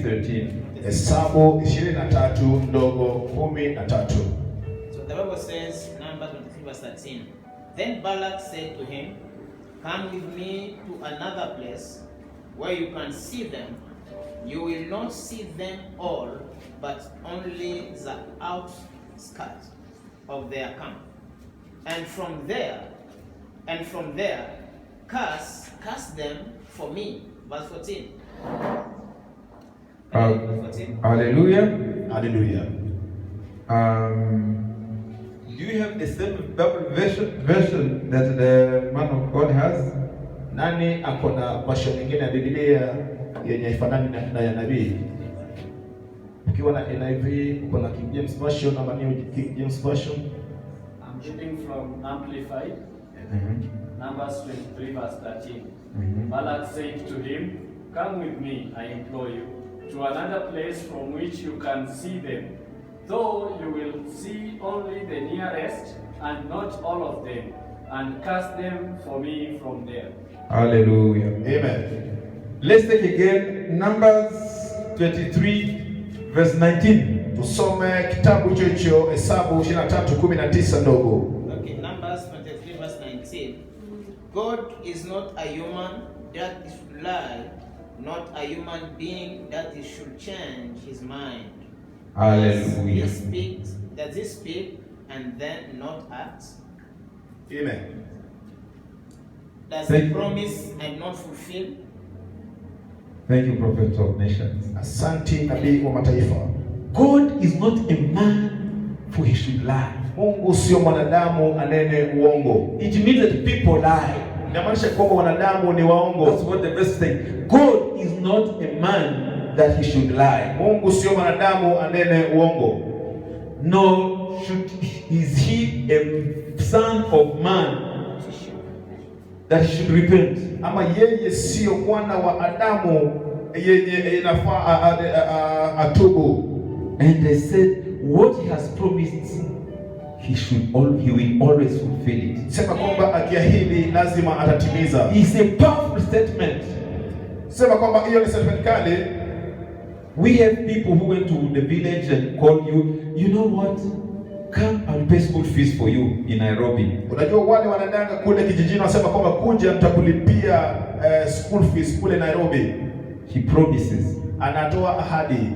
23:13. Hesabu 23:13. So the Bible says, Numbers 23:13. Then Balak said to him, "Come with me to another place where you can see them. You will not see them all, but only the outskirts of their camp. And from there, curse them for me." Verse 14. Verse 14. Hallelujah. Hallelujah. Do you have the same Bible version that the man of God has? Nani akona version nyingine ya Biblia yenye ifanani na ya nabii? Ukiwa na NIV, uko na King James version ama New King James version? I'm reading from Amplified. Numbers 23:13. Balak said to him, "Come with me, I implore you, to another place from which you can see them, though you will see only the nearest and not all of them, and cast them for me from there." Hallelujah. Amen. Let's take again Numbers 23:19. Tusome kitabu hicho Hesabu 23:19 ndogo. Okay, Numbers 23:19. God is not a human that he should lie, not a human being that he should change his mind. Hallelujah. Does he speak and then not act? Amen. Does he promise and not fulfill? Thank you, Prophet of Nations. Asante nabii wa mataifa. God is not a man for he should lie. Mungu sio mwanadamu anene uongo. It means that people lie. Inamaanisha kwamba wanadamu ni waongo. That's what the verse says. God is not a man that he should lie. Mungu sio mwanadamu anene uongo. Nor is he a son of man that he should repent. Ama yeye sio mwana wa Adamu yenye inafaa atubu. And they said, what he has promised, he will always fulfill it. Sema kwamba akiahidi lazima atatimiza. It's a powerful statement. Sema kwamba hiyo ni statement kali. We have people who went to the village and called you, you know what? Come, I'll pay school fees for you in Nairobi. Unajua wale wanadanga kule kijijini wasema kwamba kuja nitakulipia school fees kule Nairobi. He promises. Anatoa ahadi.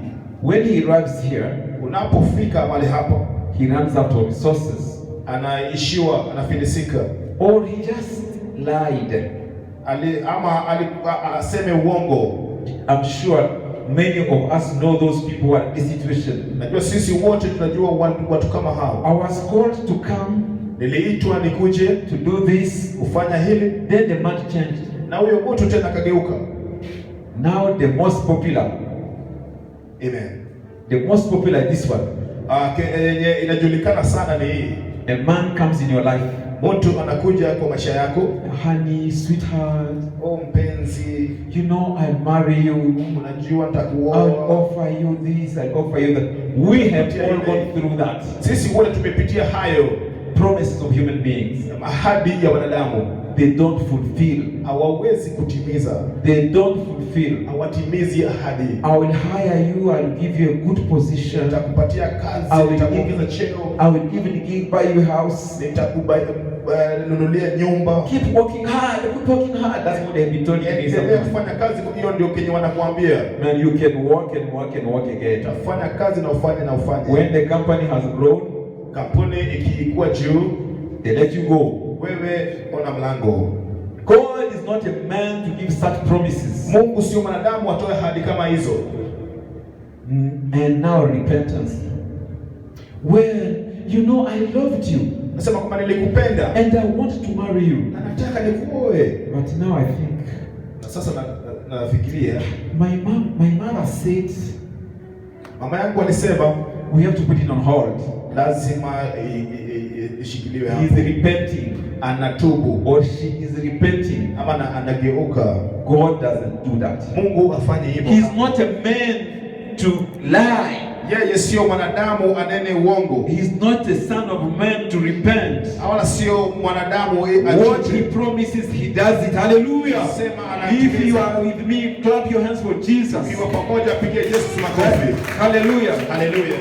When he arrives here, unapofika mahali hapo, he runs out of resources. Anaishiwa, anafilisika. Or he just lied. Aseme uongo. I'm sure many of us know those people who are in this situation. Najua sisi wote tunajua watu kama hao. I was called to come. Niliitwa nikuje to do this, ufanya hili. Then the man changed. Na huyo mtu tena kageuka. Now the most popular. Amen. The most popular this one. Yenye inajulikana sana ni hii. A man comes in your life. Mtu anakuja kwa maisha yako. Honey, sweetheart. Oh mpenzi. You know I'll marry you. Unajua nitakuoa. I'll offer you this, I'll offer you that. We have all gone through that. Sisi wote tumepitia hayo. Promises of human beings. Ahadi ya wanadamu. They don't fulfill. Hawawezi kutimiza. They don't fulfill. Hawatimizi ahadi. I will hire you, I will give you a good position. Nitakupatia kazi, nitakuongeza cheo. I will even buy you a house. Nitakununulia nyumba. Keep working hard, keep working hard. That's what they've been told you. Endelea kufanya kazi, hiyo ndio kenye wanakuambia. Man, you can work and work and work again. Utafanya kazi na ufanye na ufanye. When the company has grown, kampuni ikikuwa juu, they let you go. Wewe ona mlango. God is not a man to give such promises. Mungu sio mwanadamu atoe ahadi kama hizo. And now repentance. Well, you know I loved you. Nasema kwamba nilikupenda. And I want to marry you. Na nataka nikuoe. But now I think. Na sasa nafikiria. My mother said. Mama yangu alisema. We have to put it on hold. Lazima ishikiliwe hapo. He is repenting. Anatubu. Or she is repenting. Ama anageuka. God doesn't do that. Mungu afanye hivyo. He is not a man to lie. Yeye sio mwanadamu anene uongo. He is not a son of man to repent. Wala sio mwanadamu What he promises, he does it. Hallelujah. Sema anatimiza. If you are with me, clap your hands for Jesus. Ukiwa pamoja pigia Yesu makofi. Hallelujah. Hallelujah.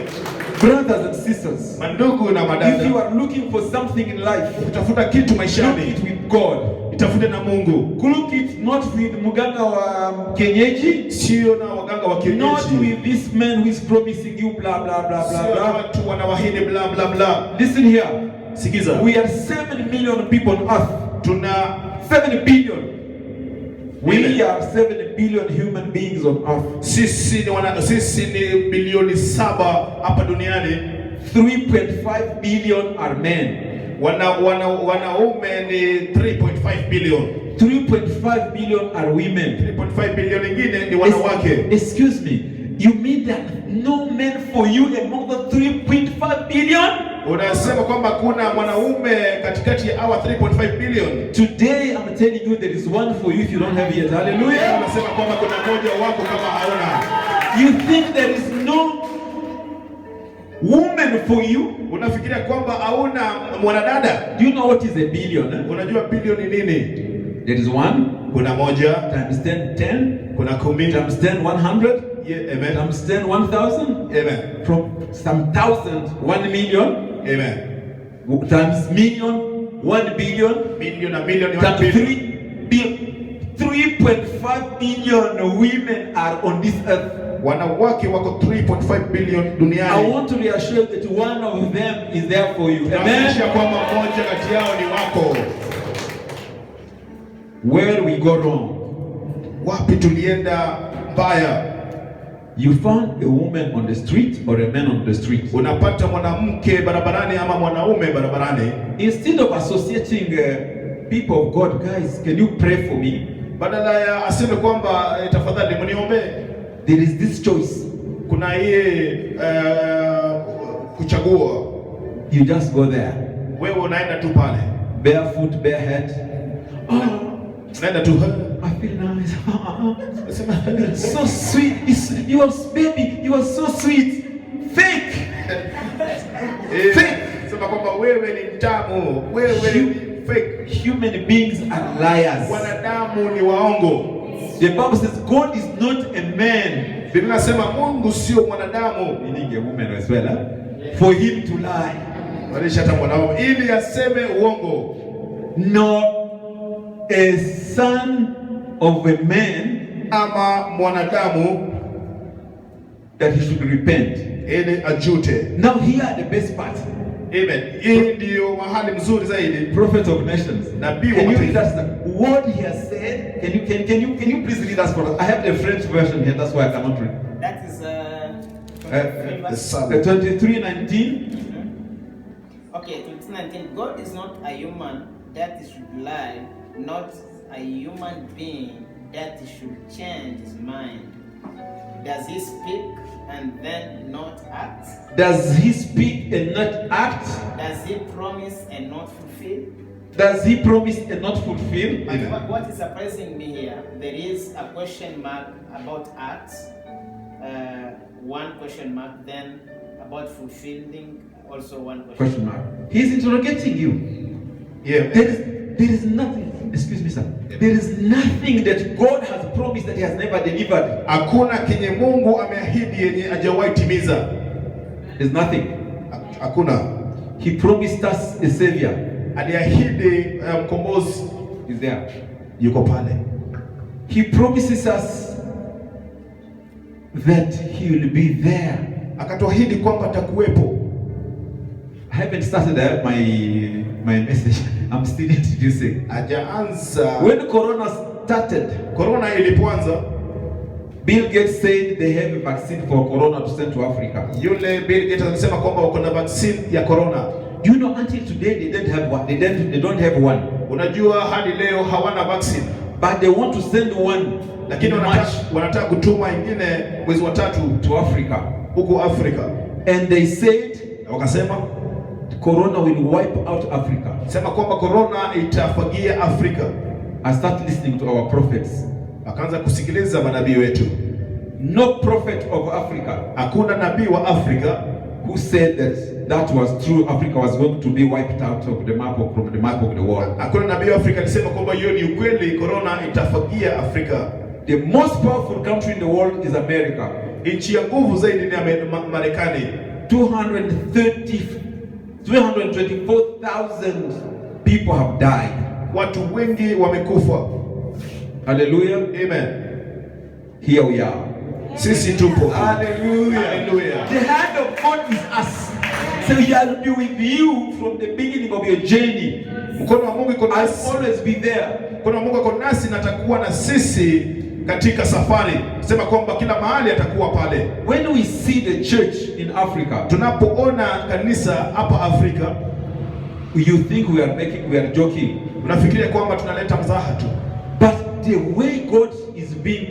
Brothers and sisters, Mandugu na madada, if you are looking for something in life, utafuta kitu look maishani, it with God. itafute na Mungu. Look it not with muganga wa kienyeji, Sio na waganga wa not kienyeji. with this man who is promising you blah blah blah blah Sio na blah. watu wanawahidi bla bla bla. Listen here. Sikiza. We are 7 million people on earth. Tuna 7 billion. We Amen. are 7 billion human beings on earth. sisi ni bilioni 7 hapa duniani. 3.5 billion are men. Wanaume ni 3.5 billion. 3.5 billion are women. 3.5 billion ingine ni wanawake. Excuse me. You mean that no men for you among the 3.5 billion? Unasema kwamba kuna mwanaume katikati ya hawa 3.5 billion. Today I'm telling you there is one for you if you don't have yet. Hallelujah. Unasema kwamba kuna mmoja wako kama haona. You think there is no woman for you? Unafikiria kwamba hauna mwanadada? Do you know what is a billion? Unajua bilioni nini? There is one Kuna moja, times 10, kuna 10, times 10, 100, yeah, amen. times 10, 1,000, Amen. from some thousand, 1 million, Amen. times million, 1 billion, Milioni na milioni, times 1 billion. 3.5 billion women are on this earth. Wanawake wako 3.5 billion I duniani. want to reassure you that one of them is there for you. Naonyesha Amen. kwamba mmoja kati yao ni wako. Where we go wrong? Wapi tulienda mbaya? You found a woman on the street or a man on the street. Unapata mwanamke barabarani ama mwanaume barabarani. Instead of associating people of God, guys, can you pray for me? Badala ya aseme kwamba tafadhali mniombe. There is this choice. Kuna hii kuchagua. You just go there. Wewe unaenda tu pale. Barefoot, bare head. Oh, Unaenda tu. I feel nice. So sweet. You are baby. You are so sweet. Fake. Fake. Sema kwamba wewe ni mtamu. Wewe ni fake. Human beings are liars. Wanadamu ni waongo. The Bible says God is not a man. Biblia inasema Mungu sio mwanadamu. Meaning a woman as well, for him to lie. Walisha hata mwanadamu ili aseme uongo. No, a son of a man Ama mwanadamu that he should repent. ili ajute. Now here the best part. Amen. Hii ndio mahali mzuri zaidi. Prophet of nations. Nabii wa Can you read mataifa. us what he has said? Can you please read us for us? I have the French version here, that's why I cannot read. That is The Psalm. 23:19. okay, 19. God is not a human that he should lie, not a human being that he should change his mind. Does he speak and then not act? Does he speak and not act? Does he promise and not fulfill? Does he promise and not fulfill? But what is surprising me here, there is a question mark about acts, one question mark, then about fulfilling, also one question Question mark. He's interrogating you. Yeah. There is nothing, excuse me sir, there is nothing that God has promised that he has never delivered. Hakuna kenye Mungu ameahidi yenye hajawahi timiza. There's nothing. Hakuna. He promised us a savior. Aliahidi mkombozi. Is there. Yuko pale. He promises us that he will be there. Akatuahidi kwamba atakuwepo. I haven't started my message. I'm still introducing. Hajaanza. When Corona started, Corona ilipoanza, Bill Gates said they have a vaccine for Corona to send to Africa. yule Bill Gates alisema kwamba wako na vaccine ya Corona. You know, until today they don't have one. They don't have one. Unajua hadi leo hawana vaccine. But they want to send one, Lakini wanataka kutuma ingine mwezi wa 3 to Africa. huko Afrika. And they said Wakasema Corona will wipe out Africa. sema kwamba Corona itafagia Afrika. I start listening to our prophets. Akaanza kusikiliza manabii wetu. no prophet of Africa Hakuna nabii wa Afrika who said that was true. Africa was going to be wiped out of the map from the map of the world. Hakuna nabii wa Afrika alisema kwamba hiyo ni ukweli, corona itafagia Afrika. The most powerful country in the world is America. Nchi ya nguvu zaidi ni Marekani. 224,000 people have died. Watu wengi wamekufa. Hallelujah. Amen. Here we are. Sisi tupo. Hallelujah. Hallelujah. The hand of God is us. So he will be with you from the beginning of your journey. Mkono wa Mungu iko I'll nasi. always be there. Mkono wa Mungu iko nasi na atakuwa na sisi katika safari. Sema kwamba kila mahali atakuwa pale. When we see the church in Africa, tunapoona kanisa hapa Afrika, you think we are joking. Unafikiria kwamba tunaleta mzaha tu. But the way God is being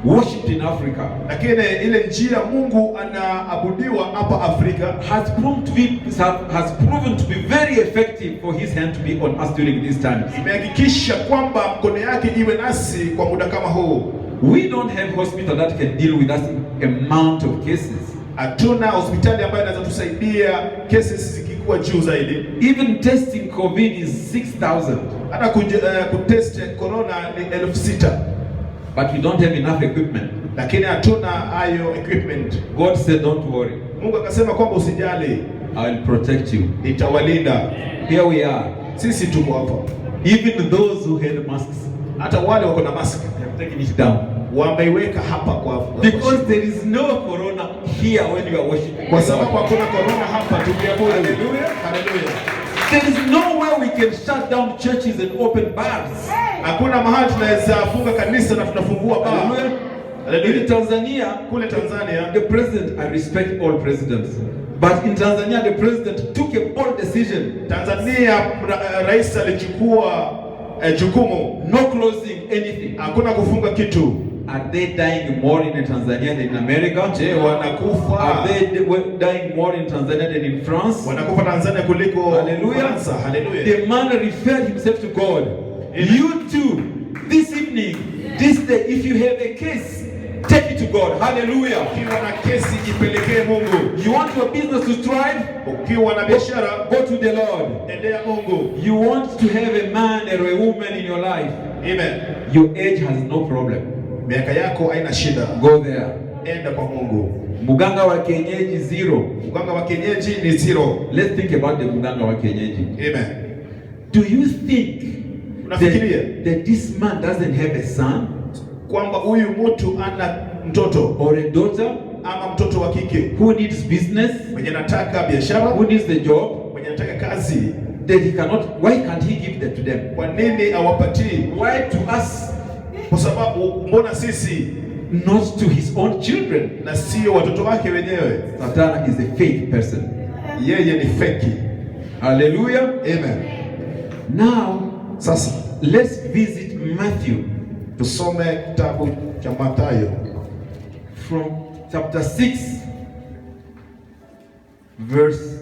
worshipped in Africa, lakini ile njia Mungu anaabudiwa hapa Afrika has proven to be very effective for his hand to be on us during this time. Imehakikisha kwamba mkono yake iwe nasi kwa muda kama huu. We don't have hospital that can deal with us amount of cases. Hatuna hospitali ambayo inaweza tusaidia cases zikikuwa juu zaidi. Even testing COVID is 6,000. Hata kutest corona ni 6,000. But we don't have enough equipment. Lakini hatuna hayo equipment. God said don't worry. Mungu akasema kwamba usijali. I will protect you. Nitawalinda. Here we are. Sisi tuko hapa. Even those who had masks, hata wale wako na mask, they have taken it down. Wameiweka hapa kwa because there is no corona here when you are worshiping. Kwa sababu hakuna corona hapa tukiabudu. Hallelujah. Hallelujah. There is no way we can shut down churches and open bars. Hakuna mahali tunaweza funga kanisa na tunafungua bar. Hallelujah. In Tanzania, kule Tanzania, the president, I respect all presidents, but in Tanzania the president took a bold decision. Tanzania rais alichukua jukumu, no closing anything. Hakuna kufunga kitu. Are they dying more in Tanzania than in America? Je, wanakufa? Are they dying more in Tanzania than in France? Wanakufa Tanzania kuliko Hallelujah. Hallelujah. The man referred himself to God. Amen. You too, this evening, this day, if you have a case, take it to God. Hallelujah. Ukiwa na kesi ipelekee Mungu. You want your business to thrive? Ukiwa na biashara, go to the Lord. Endea Mungu. You want to have a man or a woman in your life? Amen. Your age has no problem. Miaka yako haina shida. Go there. Enda kwa Mungu. Muganga wa kienyeji zero. Muganga wa kienyeji ni zero. Let's think about the muganga wa kienyeji. Amen. Do you think that this man doesn't have a son? Kwamba huyu mtu ana mtoto or a daughter, ama mtoto wa kike who needs business, mwenye anataka biashara, who needs the job, mwenye anataka kazi, that he cannot, why can't he give that to them? Kwa nini awapatii? Why to us? Kwa sababu mbona sisi, not to his own children, na sio watoto wake wenyewe? Satana is a fake person. Yeye ni fake. Hallelujah. Amen. Now, sasa let's visit Matthew. Tusome kitabu cha Mathayo from chapter 6 verse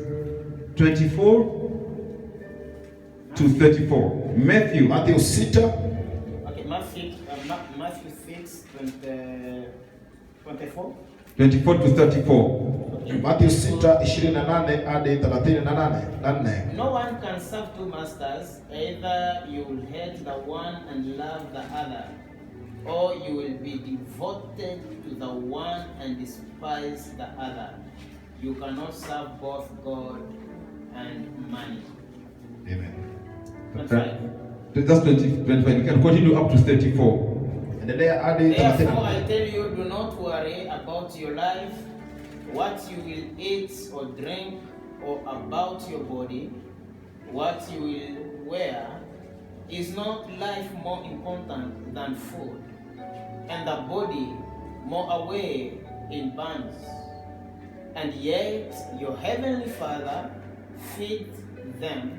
24 to 34. Matthew 6. Okay, Matthew 6 24. 24 to 34. Matthew 6:28 hadi 38. No one can serve two masters, either you will hate the one and love the other, or you will be devoted to the one and despise the other. You cannot serve both God and money. Amen. 25. That's 25. You can continue up to 34. Therefore I tell you, do not worry about your life, what you will eat or drink, or about your body, what you will wear. Is not life more important than food, and the body more away in bands? And yet your heavenly Father feeds them.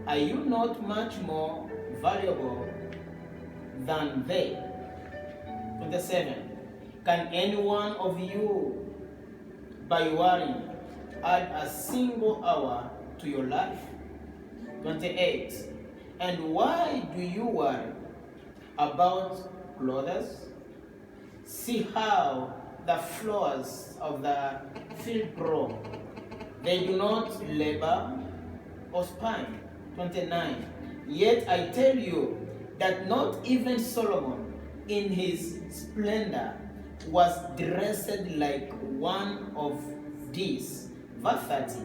Are you not much more valuable than they? 27. Can any one of you, by worrying, add a single hour to your life? 28. And why do you worry about clothes? See how the flowers of the field grow. They do not labor or spin. 29. Yet I tell you that not even Solomon in his splendor was dressed like one of these. Verse 30.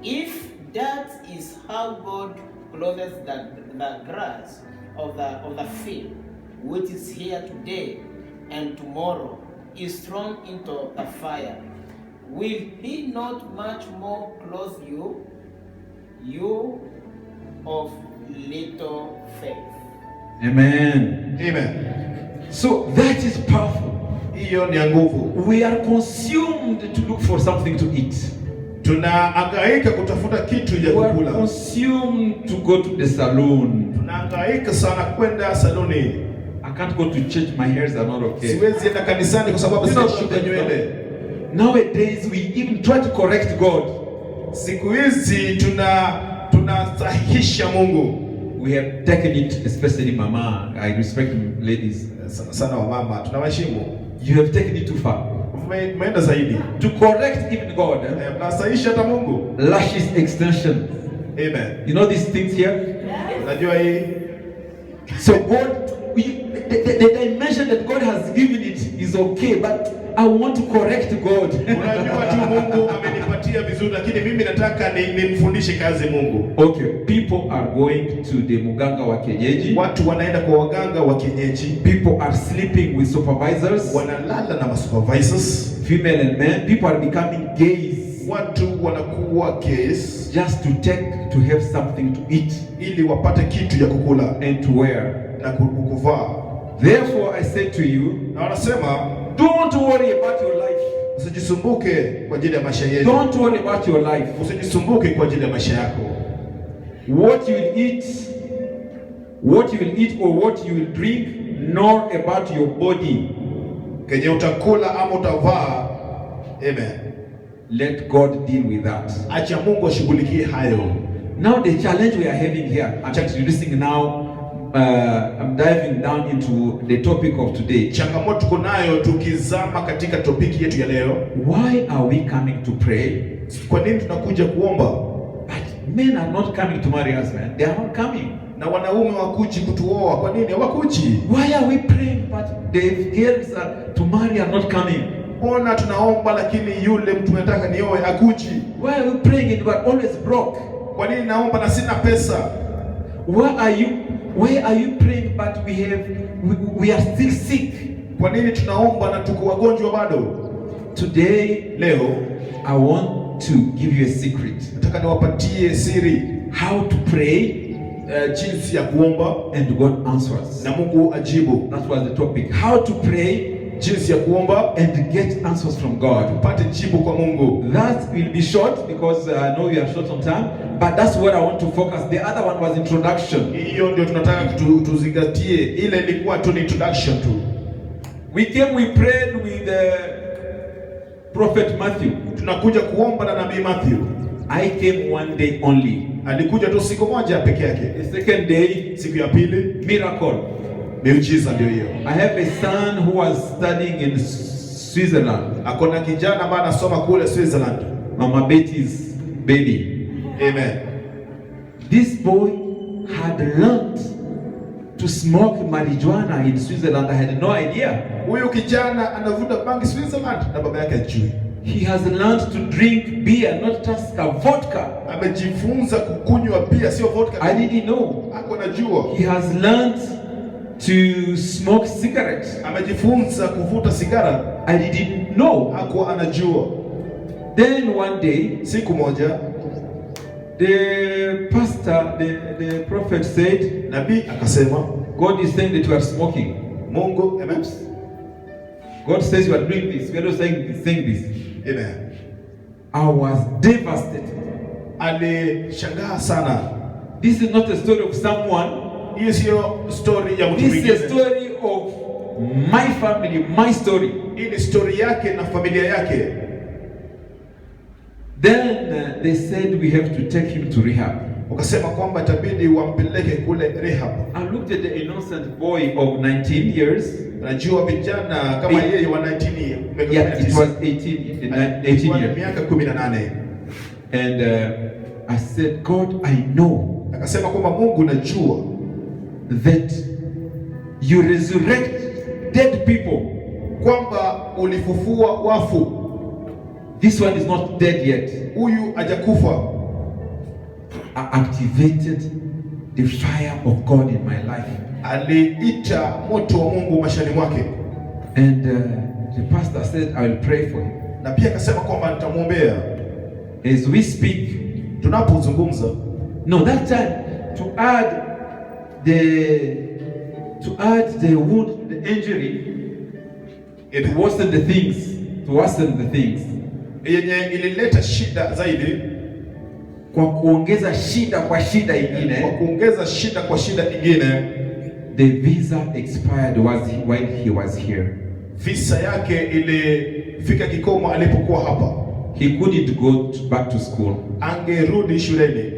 If that is how God clothes the grass of the field, which is here today and tomorrow is thrown into the fire, will he not much more clothe you, you of little faith? Amen. Amen. So that is powerful. Hiyo ni nguvu. We are consumed to look for something to eat. Tunahangaika kutafuta kitu ya We are kukula. consumed to go to the salon. Tunahangaika sana kwenda saloni. I can't go to church, my hairs are not okay. Siwezi enda kanisani kwa sababu sijashuka nywele. Nowadays we even try to correct God. Siku hizi tunasahihisha Mungu. We have taken it, especially mama. I respect ladies. Sana wa mama tunawaheshimu. You have taken it too far. Umeenda zaidi. To correct even God. Mnasahihisha hata Mungu. Lashes extension. Amen. You know these things here? Unajua hii? So God, the dimension that God has given it is okay, but I want to correct God. Unajua tu Mungu amenipatia vizuri, lakini mimi nataka nimfundishe kazi Mungu. Okay, people are going to the muganga wa kienyeji. Watu wanaenda kwa waganga wa kienyeji. People are sleeping with supervisors. Wanalala na supervisors. Female and men. People are becoming gays. Watu wanakuwa gays just to have something to eat, ili wapate kitu ya kukula and to wear na kuvaa. Therefore I say to you, na wanasema don't worry about your life. Usijisumbuke kwa ajili ya maisha yako. Don't worry about your life. Usijisumbuke kwa ajili ya maisha yako. What you will eat or what you will drink, nor about your body. Kenye utakula ama utavaa. Amen. Let God deal with that. Acha Mungu ashughulikie hayo. Now the challenge we are having here, I'm introducing now, I'm diving down into the topic of today. Changamoto tuko nayo tukizama katika topiki yetu ya leo. Why are we coming to pray? Kwa nini tunakuja kuomba? But men are not coming to marry us, man. They are not coming. Na wanaume wakuji kutuoa. Kwa nini hawakuji? Why are we praying but the girls to marry are not coming? Mbona tunaomba lakini yule mtu anataka nioe hakuji? Why are we praying and we are always broke? Kwa nini naomba na sina pesa? Why are you praying but we are still sick? Kwa nini tunaomba na tuko wagonjwa bado? Today, leo, I want to give you a secret. Nataka niwapatie siri how to pray, jinsi ya kuomba and God answers. Na Mungu ajibu. That was the topic. How to pray, jinsi ya kuomba, and get answers from God. Upate jibu kwa Mungu. That will be short because I know we are short on time, but that's what I want to focus. The other one was introduction. Hiyo ndio tunataka tuzingatie. Ile ilikuwa tu introduction tu. We prayed with Prophet Matthew. Tunakuja kuomba na Nabii Matthew. I came one day only. Alikuja tu siku moja peke yake. The second day, siku ya pili, miracle. Miujiza ndio hiyo. I have a son who was studying in Switzerland. Akona kijana ambaye anasoma kule Switzerland. Mama Betty's baby. Amen. This boy had learned to smoke marijuana in Switzerland. I had no idea. Huyu kijana anavuta bangi Switzerland na baba yake hajui. He has learned to drink beer, not just vodka. Amejifunza kukunywa bia sio vodka. I didn't know. Hapo anajua. He has learned to smoke cigarettes. Amejifunza kuvuta sigara. I didn't know. Hapo anajua. Then one day, siku moja, the pastor, the prophet said, nabii akasema, God is saying that you are smoking. Mungu, amen. God says you are doing this. We are not saying this. Amen. I was devastated. Alishangaa sana. This is not a story of someone. Hii sio story ya mtu mwingine. This is a story of my family, my story. Hii ni story yake na familia yake. Then they said we have to take him to rehab. wakasema kwamba itabidi wampeleke kule rehab. I looked at the innocent boy of 19 years. Najua vijana kama yeye wa 19 Yeah, it was 18 years. Miaka 18. And I said, God, I know Akasema kwamba Mungu, najua that you resurrect dead people. kwamba ulifufua wafu. This one is not dead yet. Huyu hajakufa. I activated the fire of God in my life. Aliita moto wa Mungu maishani mwake. And the pastor said, I will pray for him. Na pia akasema kwamba nitamwombea. As we speak, tunapozungumza, no, that time to add the wound, the injury, it worsen the things, to worsen the things. Yenye ilileta shida zaidi, kwa kuongeza shida kwa shida ingine, kwa kuongeza shida kwa shida ingine. The visa expired while he was here. Visa yake ilifika kikomo alipokuwa hapa. He couldn't go back to school. Angerudi shuleni.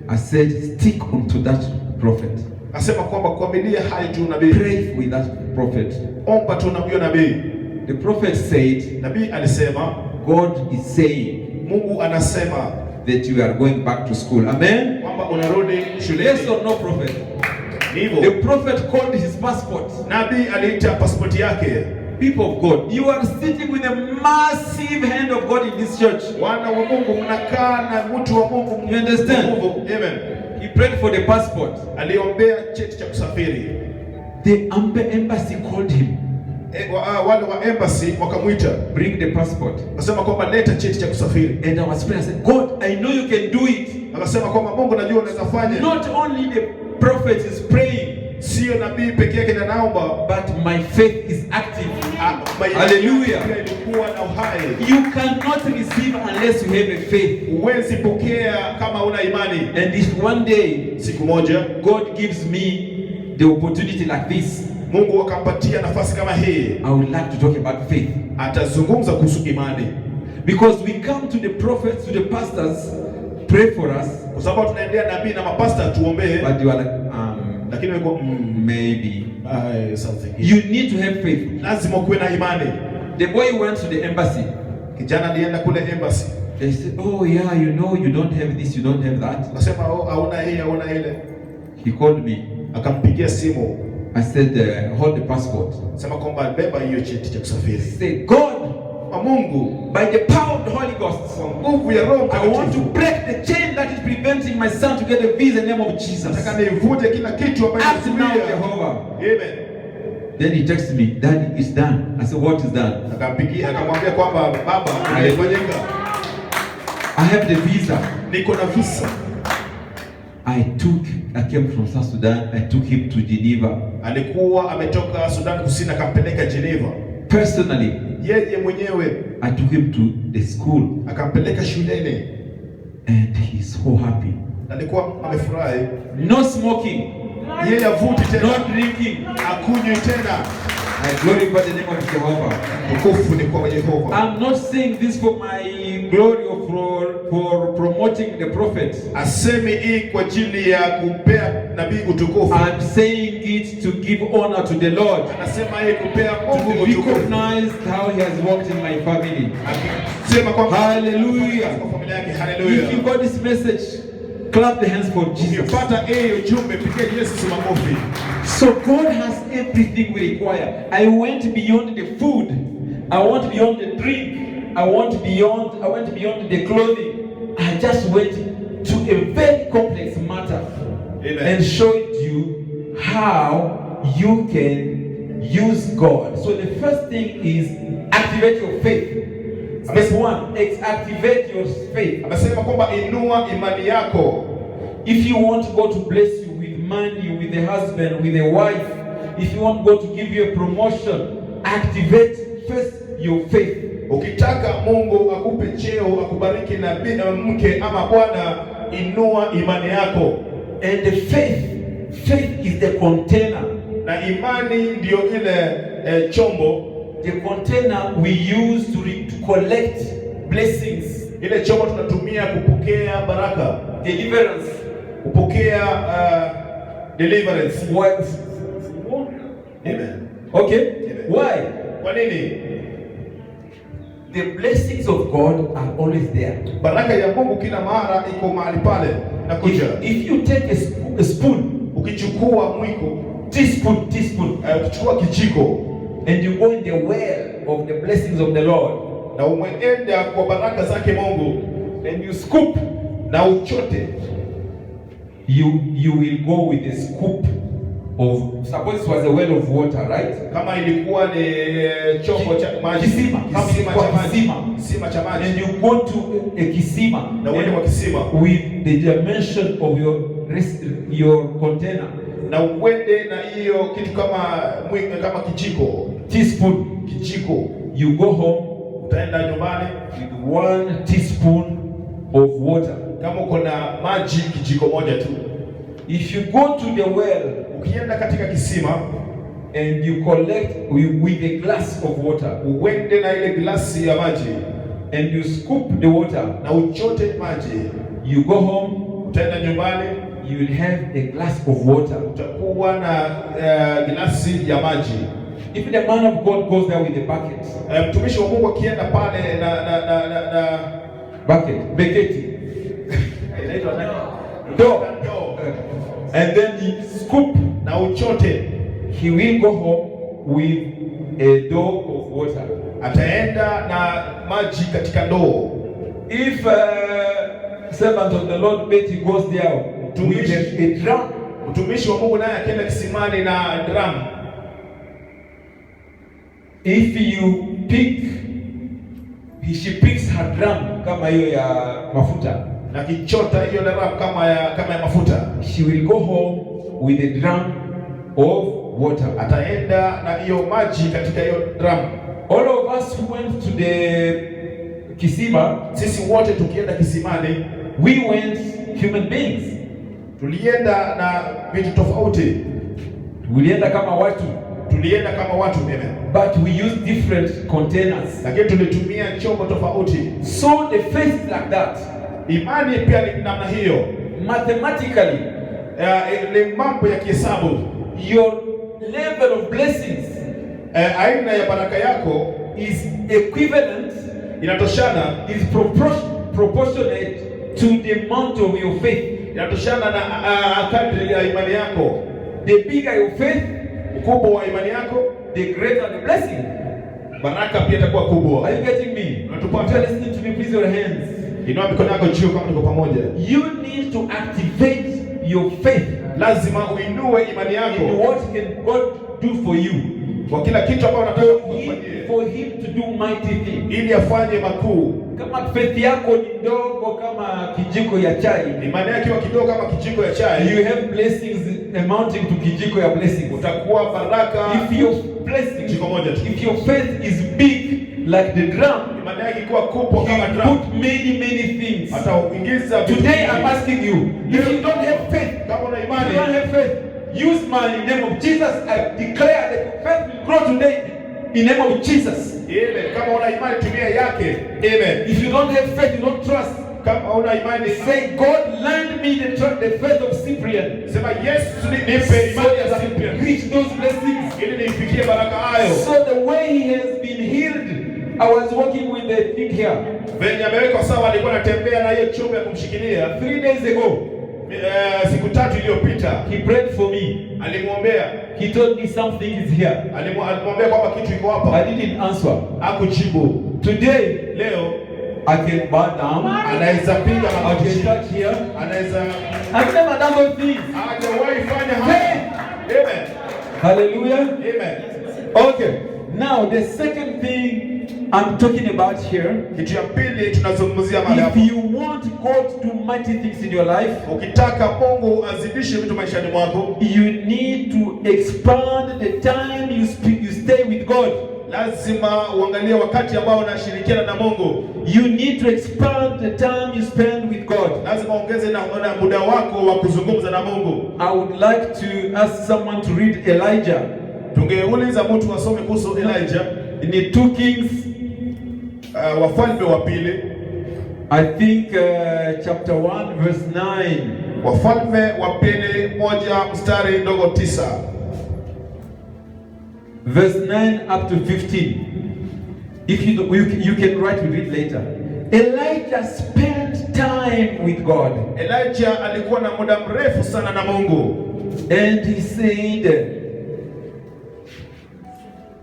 I said, stick onto that prophet. Asema kwamba kuamilia hai tu nabii. Pray with that prophet. Omba tu na huyo nabii. The prophet said, nabii alisema, God is saying, Mungu anasema that you are going back to school. Amen. Kwamba unarudi shuleni. Yes or no, prophet? The prophet called his passport. Nabii aliita passport yake. People of God, you are sitting with a massive hand of God in this church. Wana wa Mungu mnakaa na mtu wa Mungu. You understand? Amen. He prayed for the passport. Aliombea cheti cha kusafiri. The embassy called him. Wale wa embassy wakamuita. Bring the passport. Akasema kwamba leta cheti cha kusafiri. And I was praying, I said, God, I know you can do it. Akasema kwamba Mungu, najua unaweza fanya. Not only the prophet is praying, sio nabii peke yake na naomba, but my faith is active. Hallelujah. Ilikuwa na uhai. You cannot receive unless you have a faith. Huwezi pokea kama una imani. And if one day, siku moja, God gives me the opportunity like this, Mungu akampatia nafasi kama hii, I would like to talk about faith. Atazungumza kuhusu imani. Because we come to the prophets, to the pastors, pray for us. Kwa sababu tunaendea nabii na mapasta tuombee. But you are like, lakini weko maybe. Something. You need to have faith. Lazima kuwe na imani. The boy went to the embassy. Kijana alienda kule embassy. They said, oh yeah, you know, you don't have this, you don't have that. Akasema, hauna hii, hauna ile. He called me. Akampigia simu. I said, hold the passport. Sema kwamba beba hiyo cheti cha kusafiri. Say, God, Mungu, by the power of the Holy Ghost, nguvu ya Roho I want to break the chain that is preventing my son to get a visa in the name of Jesus. Nataka nivuje kila kitu ambacho act now, Jehovah. Amen. Then he texted me, Daddy, it's done. I said, what is done? Akampigia, akamwambia kwamba baba, imefanyika. I have the visa. Niko na visa. I came from South Sudan. I took him to Geneva. Alikuwa ametoka Sudan Kusini, akampeleka Geneva. Personally, yeye mwenyewe, I took him to the school. Akampeleka shuleni. And he's so happy. Alikuwa amefurahi. No smoking. Yeye avuti tena. No drinking. Akunywi tena. I glorify the name of Jehovah. Tukufu ni kwa Yehova. I'm not saying this for my glory or for promoting the prophet. Asemi hii kwa ajili ya kumpea nabii utukufu. I'm saying it to give honor to the Lord. Anasema hii kupea Mungu to utukufu. recognize how he has worked in my family. Sema kwamba hallelujah. Hallelujah. If you got this message, clap the hands for Jesus. Ukipata hii ujumbe, pigia Yesu makofi. So God has everything we require. I went beyond the food. I went beyond the drink. I went beyond the clothing. I just went to a very complex matter. Amen. And showed you how you can use God. So the first thing is activate your faith. Step 1, activate your faith. Anasema kwamba inua imani yako. If you want God to bless you with money, with a husband, with a wife, if you want God to give you a promotion, activate first your faith. Ukitaka Mungu akupe cheo, akubariki na mke ama bwana, inua imani yako. And the faith is the container. Na imani ndio ile chombo. The container we use to collect blessings. Ile chombo tunatumia kupokea baraka. Deliverance. kupokea deliverance. Why? Amen. Okay. Amen. Why? Kwa nini? The blessings of God are always there. Baraka ya Mungu kila mara iko mahali pale nakuja. If you take a spoon, Ukichukua mwiko, teaspoon, ukichukua kijiko and you go in the well of the blessings of the Lord, na umeenda kwa baraka zake Mungu and you scoop, na uchote, you will go with a scoop of, suppose it was a well of water, right? kama ilikuwa ni chombo cha maji, Kisima cha maji, and you go to a kisima, na uende kwa kisima with the dimension of your container, na uende na hiyo kitu kama kijiko, teaspoon, kijiko. you go home, Utaenda nyumbani with 1 teaspoon of water. kama uko na maji kijiko moja tu. If you go to the well, Ukienda katika kisima and you collect with a glass of water, uende na ile glasi ya maji and you scoop the water, na uchote maji, you go home, utaenda nyumbani you will have a glass of water. utakuwa na glasi ya maji. If the man of God goes there with a bucket, Mtumishi wa Mungu akienda pale na beketi, ndoo, and then he scoop, na uchote, he will go home with a dough of water. ataenda na maji katika ndoo. If servant of the Lord Betty goes there with a drum, Mtumishi wa Mungu naye akienda kisimani na drum, if you pick, she picks her drum kama hiyo ya mafuta, na kichota hiyo drum kama ya mafuta, she will go home with a drum of water. ataenda na hiyo maji katika hiyo drum. All of us who went to the kisima, Sisi wote tukienda kisimani, we went human beings. tulienda na vitu tofauti, Tulienda kama watu, tulienda kama watu meme, but we used different containers. lakini tulitumia chombo tofauti. So the faith is like that. Imani pia ni namna hiyo. Mathematically, Ni mambo ya kihesabu. your level of blessings Aina ya baraka yako is equivalent, inatoshana, is proportionate to the amount of your faith. inatoshana na kadri ya imani yako. The bigger your faith, Ukubwa wa imani yako, the greater the blessing. baraka pia itakuwa kubwa. Are you getting me? Unatupata? If you're listening to me, please your hands. Inua mikono yako juu kama tuko pamoja. You need to activate your faith Lazima uinue imani in yako what can God do for you, kwa kila kitu ambacho unataka kufanyia, for him to do mighty things. ili afanye makuu. Kama faith yako ni ndogo kama kijiko ya chai, Imani yako ikiwa kidogo kama kijiko ya chai, you have blessings amounting to kijiko ya blessings. utakuwa baraka. If your blessing, Kijiko moja tu. if your faith is big like the drum, Imani yako ikiwa kubwa kama you drum, put many things. atauingiza vitu Today vingi. I'm asking you, if you don't have faith, Kama una if you imani, don't have faith, use my name of Jesus. I declare that faith will grow today in the name of Jesus. ile kama una imani tumia yake. Amen. If you don't have faith, you don't trust. Kama una imani, Say, God, lend me the faith of Cyprian, sema Yesu nipe so imani ya that I Cyprian, can reach those blessings. ili nifikie baraka hayo. So the way he has been healed, I was walking with the thing here Venye amewekwa sawa, alikuwa anatembea na hiyo chombo ya kumshikilia 3 days ago. siku 3 iliyopita. He prayed for me. Alimwombea, He told me something is here. alimwambia kwamba kitu iko I hapa, didn't answer. hakujibu. Today, Leo I can bow down. anaweza piga I can magoti, start here. anaweza I've never done those things. hajawahi fanya haya. Amen. Hallelujah. Amen. Okay. Now, the second thing I'm talking about here, Kitu ya pili tunazungumzia mahali hapo. if you want God to do mighty things in your life, Ukitaka Mungu azidishe vitu maishani mwako, you need to expand the time you stay with God. lazima uangalie wakati ambao unashirikiana na Mungu. You need to expand the time you spend with God. Lazima ongeze na muda wako wa kuzungumza na Mungu. I would like to ask someone to read Elijah Tungeuliza mtu asome kuhusu Elijah, in the 2 Kings, Wafalme wa pili, I think chapter 1 verse 9. Wafalme wa pili 1:9. Verse 9 up to 15. If you can write, we read later. Elijah spent time with God. Elijah alikuwa na muda mrefu sana na Mungu. And he said,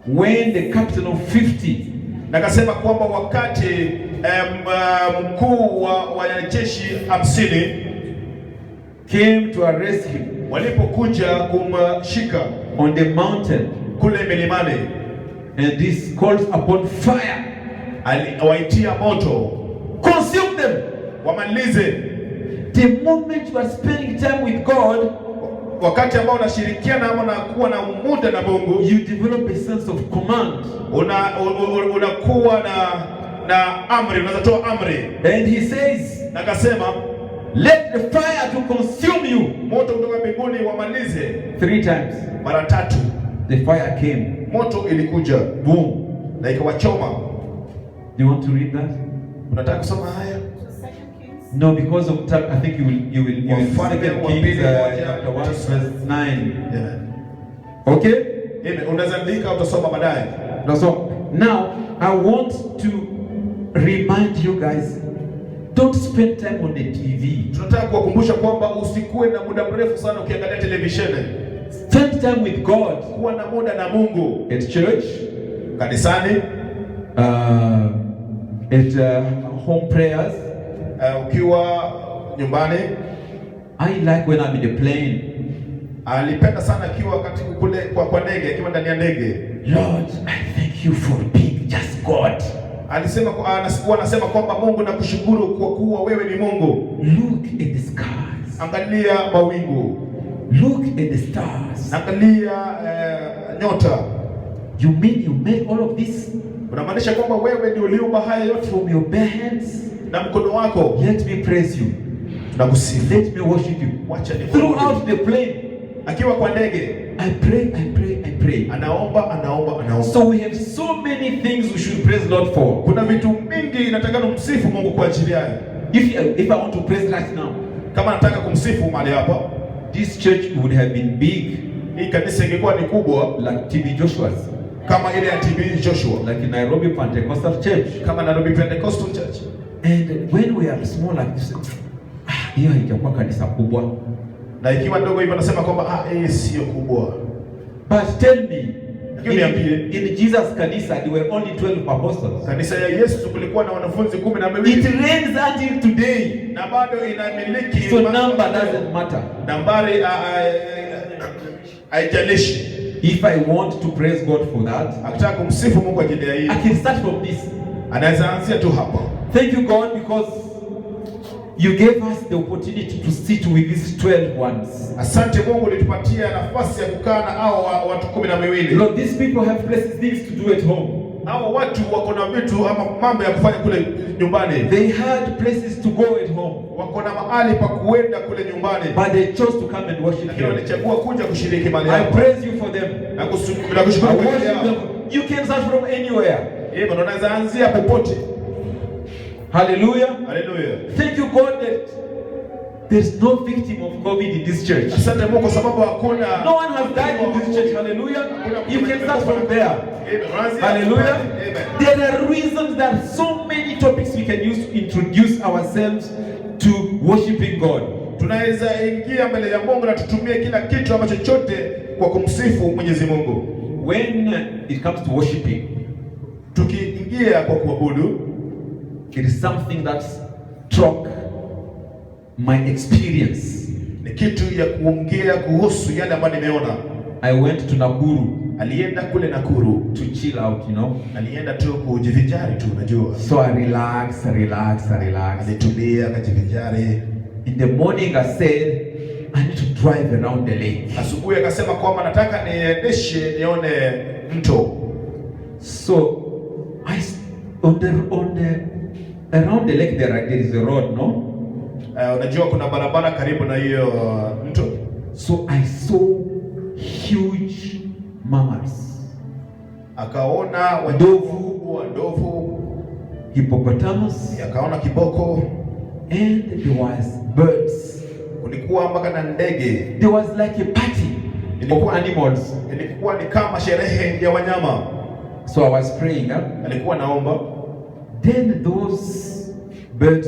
when the captain of 50, na akasema kwamba wakati mkuu wa wanajeshi 50 came to arrest him, walipokuja kumshika on the mountain, kule milimani, and this calls upon fire, aliwaitia moto, consume them. wamalize. The moment you are spending time with God, wakati ambao unashirikiana ama unakuwa na muda na Mungu, you develop a sense of command. Unakuwa na amri, unaweza toa amri. And he says, na akasema, let the fire to consume you. Moto kutoka mbinguni wamalize. 3 times. Mara 3 the fire came. Moto ilikuja, boom, na ikawachoma. Do you want to read that? Unataka kusoma haya? No, because of time, I think you will 2 Kings chapter 1 verse 9. Yeah. Okay? Amen. Unaweza andika, utasoma baadaye. So now I want to remind you guys, don't spend time on the TV. Tunataka kuwakumbusha kwamba usikuwe na muda mrefu sana ukiangalia televisheni. Spend time with God. Kuwa na muda na Mungu. At church, kanisani, at home prayers, ukiwa nyumbani. I like when I'm in the plane. Alipenda sana akiwa katika kule kwa ndege, akiwa ndani ya ndege. Lord, I thank you for being just God. Anasema kwamba Mungu, nakushukuru kwa kuwa wewe ni Mungu. Look at the skies. Angalia mawingu. Look at the stars. Angalia nyota. You mean you made all of this? Unamaanisha kwamba wewe ndio uliumba haya yote from your bare hands? Na mkono wako. Let me praise you. Nakusifu. Let me worship you. Wacha ni throughout the plane. Akiwa kwa ndege. I pray. Anaomba. So we have so many things we should praise Lord for. Kuna vitu mingi inatakana kumsifu Mungu kwa ajili yake. If I want to praise right now, kama nataka kumsifu mahali hapa, this church would have been big. Hii kanisa ingekuwa ni kubwa like TB Joshua's. Kama ile ya TB Joshua. Like Nairobi Pentecostal Church. Kama Nairobi Pentecostal Church. And when we are small like this, hiyo haitakuwa kanisa kubwa. Na ikiwa ndogo hivyo nasema kwamba sio kubwa. But tell me, in Jesus kanisa there were only 12 apostles. Kanisa ya Yesu kulikuwa na wanafunzi 12. It reigns until today. Na bado inamiliki. So number doesn't matter. Nambari haijalishi. If I want to praise God for that, akitaka kumsifu Mungu ajili ya hii, I can start from this. Anaweza anzia tu hapa. Thank you God because you gave us the opportunity to sit with these 12 ones. Asante Mungu ulitupatia nafasi ya kukaa na hao watu 12. Lord, these people have places, things to do at home. Hao watu wako na vitu ama mambo ya kufanya kule nyumbani. They had places to go at home. Wako na mahali pa kuenda kule nyumbani. But they chose to come and worship Him. Walichagua kuja kushiriki mahali hapo. I praise you for them. Na kushukuru kwa them. You can start from anywhere. Bwana unaweza anzia popote. Hallelujah. Hallelujah. Thank you God that there's no victim of COVID in this church. Asante Mungu kwa sababu hakuna. No one has died in this church. Hallelujah. You can start from there. Hallelujah. There are reasons, there are so many topics we can use to introduce ourselves to worshiping God. Tunaweza ingia mbele ya Mungu na tutumie kila kitu ama chochote kwa kumsifu Mwenyezi Mungu. When it comes to worshiping, tukiingia kwa kuabudu, it is something that struck my experience. Ni kitu ya kuongea kuhusu yale ambayo nimeona. I went to Nakuru. Alienda kule Nakuru to chill out, you know. Alienda tu kujivinjari tu, unajua. So I relax. Alitulia akajivinjari. In the morning I said I need to drive around the lake. Asubuhi akasema kwamba nataka niendeshe nione mto. So around the lake there is a road, no? Unajua kuna barabara karibu na hiyo mto. So I saw huge mammals. Akaona ndovu, hippopotamus, akaona kiboko, and there was birds. Ulikuwa mpaka na ndege. There was like a party of animals. Ilikuwa ni kama sherehe ya wanyama. So I was praying. Alikuwa naomba. Then those birds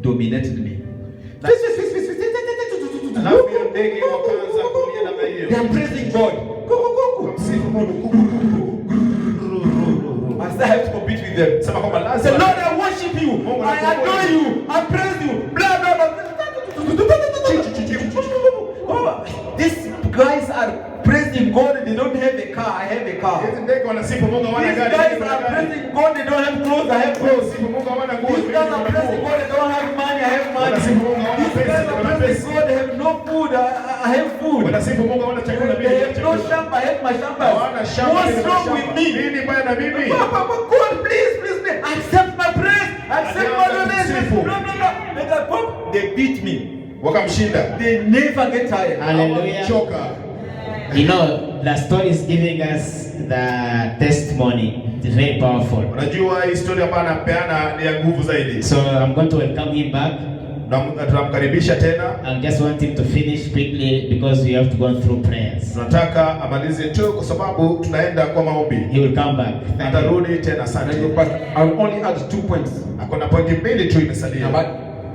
dominated me. They are praising God. I still have to compete with them. Say, Lord, I worship you. I adore you. I praise you. Blah, blah, blah. These guys are praising God and they don't have a car. I have a car. These guys are praising God, they don't have clothes. I have clothes. These guys are praising God, they don't have money. I have money. These guys are praising God, they have no food. I have food. They have no shamba. I have my shamba. What's wrong with me? God, please, accept my praise. Accept my donation. No. They beat me. They never get tired. Hallelujah. You know, the story is giving us the testimony. It's very powerful. So I'm going to welcome him back. I just want him to finish quickly because we have to go through prayers. He will come back. I will only add 2 points. But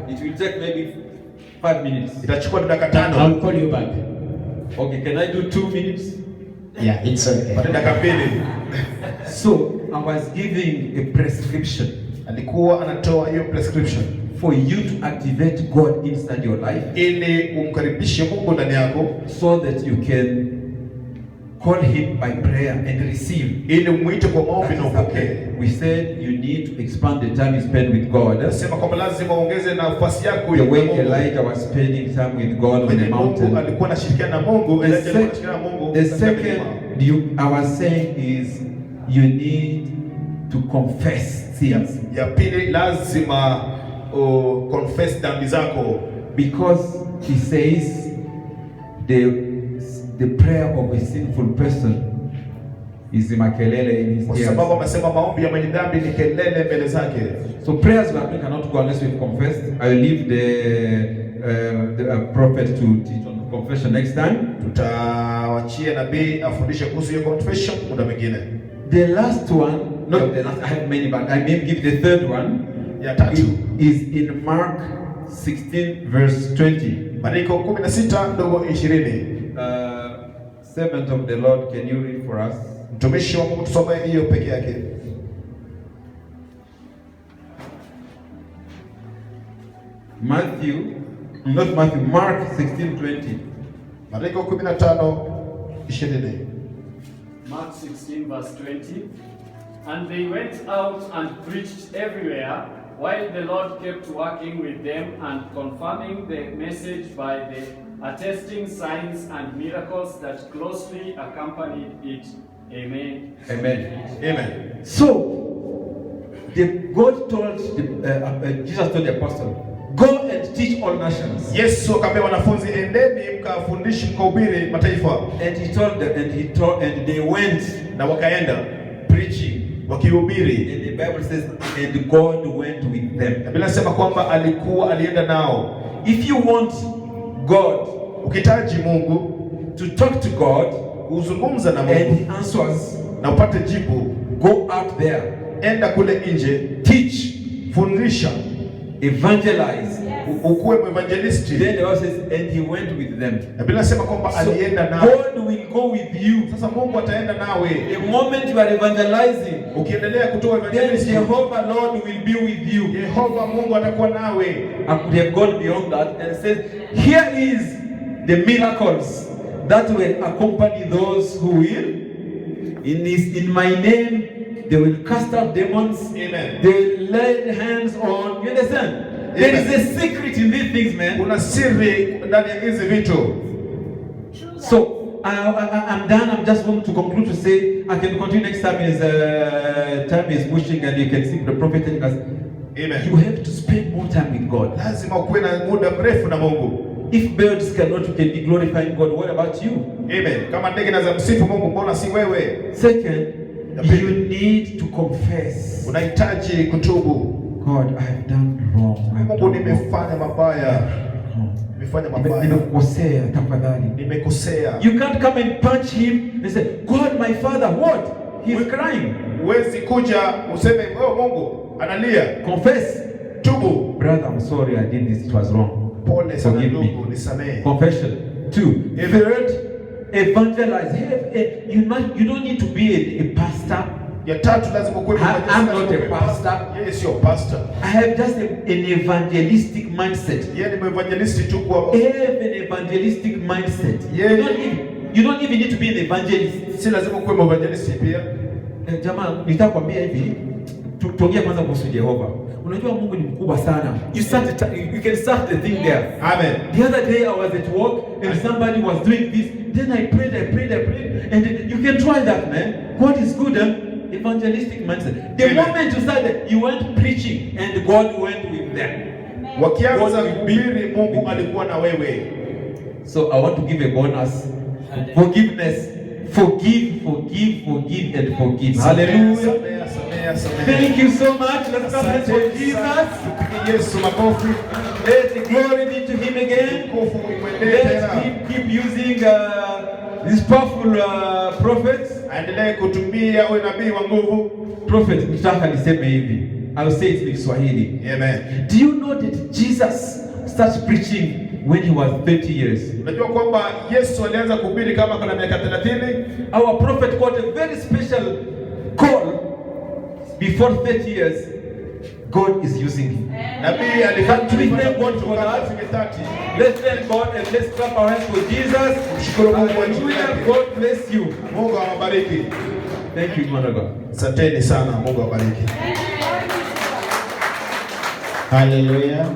it will take maybe 5 minutes. I will call you back. Okay, can I do 2 minutes? Yeah, it's okay. So I was giving a prescription. Alikuwa anatoa hiyo prescription for you to activate God inside your life, ili umkaribishe Mungu ndani yako, so that you can call him by prayer and receive. Ili umuite kwa maombi na upokee. We said you need to expand the time you spend with God. Nasema kwamba lazima uongeze nafasi yako ya way Elijah was spending time with God on the mountain. Alikuwa anashirikiana na Mungu. The second I was saying is you need to confess sins. Ya pili lazima confess dhambi zako, because he says the prayer of a sinful person is makelele in his ears. Kwa sababu amesema maombi ya mwenye dhambi ni kelele mbele zake. So prayers cannot go unless we've confessed. I will leave the prophet to teach on confession next time. Tutawachia nabii afundishe kuhusu hiyo confession muda mwingine. The last one, not the last, I have many, but I may give the third one. Ya tatu is in Mark 16 verse 20. Marko 16:20. Servant of the Lord, can you read for us? Mtumishi wa Mungu tusome hiyo peke yake. Mark 16:20. Marko 15:20. Mark 16 verse 20. And they went out and preached everywhere, while the Lord kept working with them and confirming the message by the attesting signs and miracles that closely accompanied it. Amen. Amen. Amen. So, Jesus told the apostle, go and teach all nations. Yesu akamwambia wanafunzi, endeni mkafundishe mkahubiri mataifa. And he told them, and they went, na wakaenda preaching, wakihubiri. And the Bible says, and God went with them. Na Biblia inasema kwamba alienda nao. If you want God, ukitaji Mungu, to talk to God, uzungumza na Mungu, and he answers, na upate jibu, go out there, enda kule nje, teach, fundisha, evangelize, ukuwe evangelisti. Then the Bible says, and he went with them. Na Biblia inasema kwamba alienda nao. God will go with you. Sasa Mungu ataenda nawe. The moment you are evangelizing, ukiendelea kutoa evangelism, Jehovah Lord will be with you. Jehovah Mungu atakuwa nawe. I could have gone beyond that and said, here is the miracles that will accompany those who will. In my name, they will cast out demons. Amen. They will lay hands on. You understand? Amen. There is a secret in these things, man. Kuna siri ndani ya hizi vitu. So I'm done. I'm just going to conclude to say I can continue next time. Time is pushing, and you can see the prophet telling us, amen, you have to spend more time with God. Lazima kuwe na muda mrefu na Mungu. If birds can be glorifying God, what about you? Amen. Kama ndege na msifu Mungu, mbona si wewe? Second, you need to confess. Unahitaji kutubu. God, I have done wrong. Mungu, nimefanya mabaya. nimefanya mabaya, nimekukosea, tafadhali. nimekosea. You can't come and punch him and say, God, my father, what? He's crying. Huwezi kuja useme oh, Mungu analia. Confess. Tubu. Brother, I'm sorry I did this, it was wrong. Pole sana Forgive me. ndugu, nisamehe. Confession. 2. Third, evangelize. You don't need to be a pastor. Ya tatu, lazima kuwe I'm not a pastor. Yeye sio pastor. I have just an evangelistic mindset. Yeye ni evangelisti tu kwa. Have an evangelistic mindset. You don't even need to be an evangelist. Si lazima kuwe evangelisti pia. Jamaa, nitakwambia hivi, tuongee kwanza kuhusu Jehova. Unajua Mungu ni mkubwa sana. You can start the thing there. Amen. The other day I was at work and somebody was doing this. Then I prayed, and you can try that, man. God is good, evangelistic mindset. The moment you started, you went preaching and God went with them. Wakianza kuhubiri, Mungu alikuwa na wewe. So I want to give a bonus. Forgiveness. Forgive, and forgive. Hallelujah. Thank you so much. Let's come and for Jesus. Yesu makofi. Let the glory be to him again. Let's keep using these powerful prophets. Aendelee kutumia huyu nabii wa nguvu. Prophet, nitaka niseme hivi. I'll say it in Kiswahili. Amen. Do you know that Jesus started preaching when he was 30 years? Unajua kwamba Yesu alianza kuhubiri kama kana miaka 30. Our prophet got a very special call before 30 years. God is using him. Nabii alifanya thank God for that. Let's thank God and let's clap our hands for Jesus. Hallelujah. God bless you. Mungu awabariki. Thank you, man of God. Asanteni sana. Mungu awabariki. Hallelujah.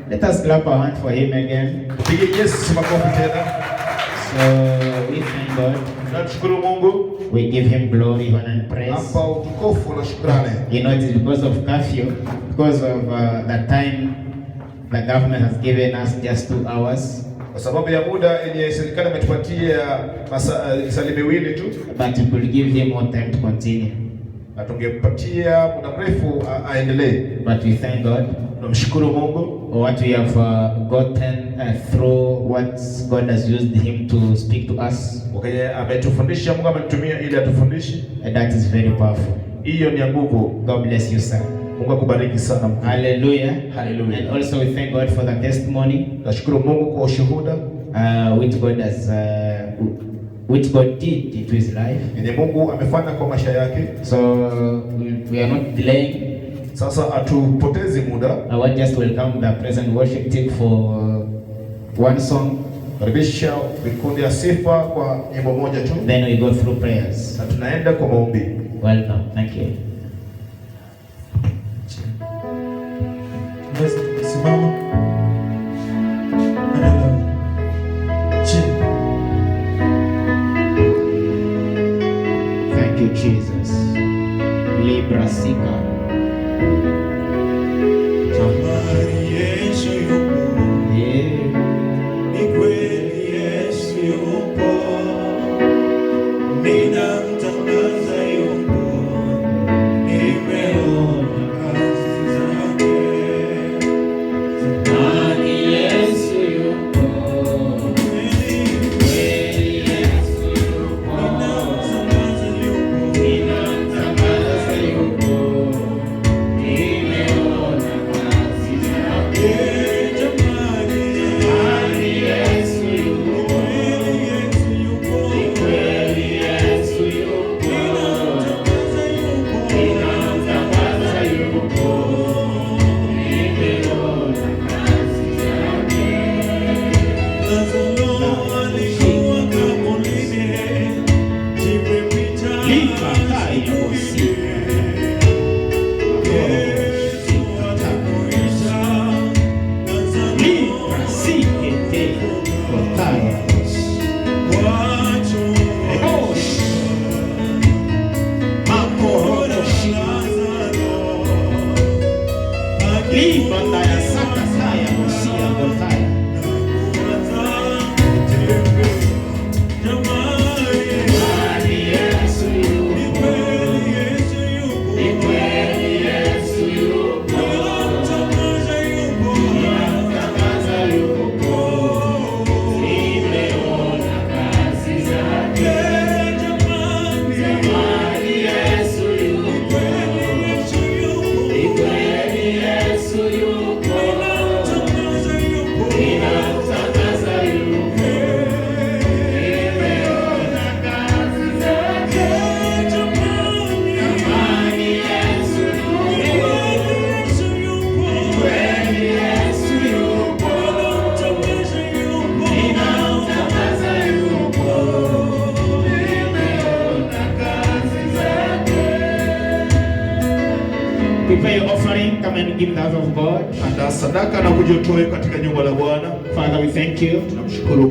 Let us clap our hands for him again. Tupige Yesu makofi tena. So we thank God. Tunashukuru Mungu. We give him glory, honor and praise. Hapa utukufu na shukrani. You know, it is because of curfew, because of the time the government has given us just 2 hours. Kwa sababu ya muda yenye serikali imetupatia misali miwili tu. But we could give him more time to continue. Na tungempatia muda mrefu aendelee. But we thank God. Tunamshukuru Mungu. What we have gotten through what God has used him to speak to us. Wakati ametufundisha, Mungu ametumia ili atufundishe. And that is very powerful. Hiyo ni nguvu. God bless you, sir. Mungu akubariki sana. Hallelujah. Hallelujah. And also we thank God for the testimony. Nashukuru Mungu kwa ushuhuda which God has which God did into his life. yenye Mungu amefanya kwa maisha yake. So we are not delaying. Sasa atupotezi muda. I want just to welcome the present worship team for one song. Karibisha vikundi ya sifa kwa nyimbo moja tu. Then we go through prayers. Na tunaenda kwa maombi. Welcome. Thank you. Simama. Thank you, Jesus. Libra Sika. Yesu yupo, ni kweli Yesu yupo, ninamtangaza yupo, nimeona kazi zake. Zamani Yesu yupo, kweli Yesu yupo, ninamtangaza yupo, nimeona kazi zake. Yupo Prepare your offering. Come and give the house of God. Andaa sadaka na kujitoa katika nyumba la Bwana. Father, we thank you. Tunamshukuru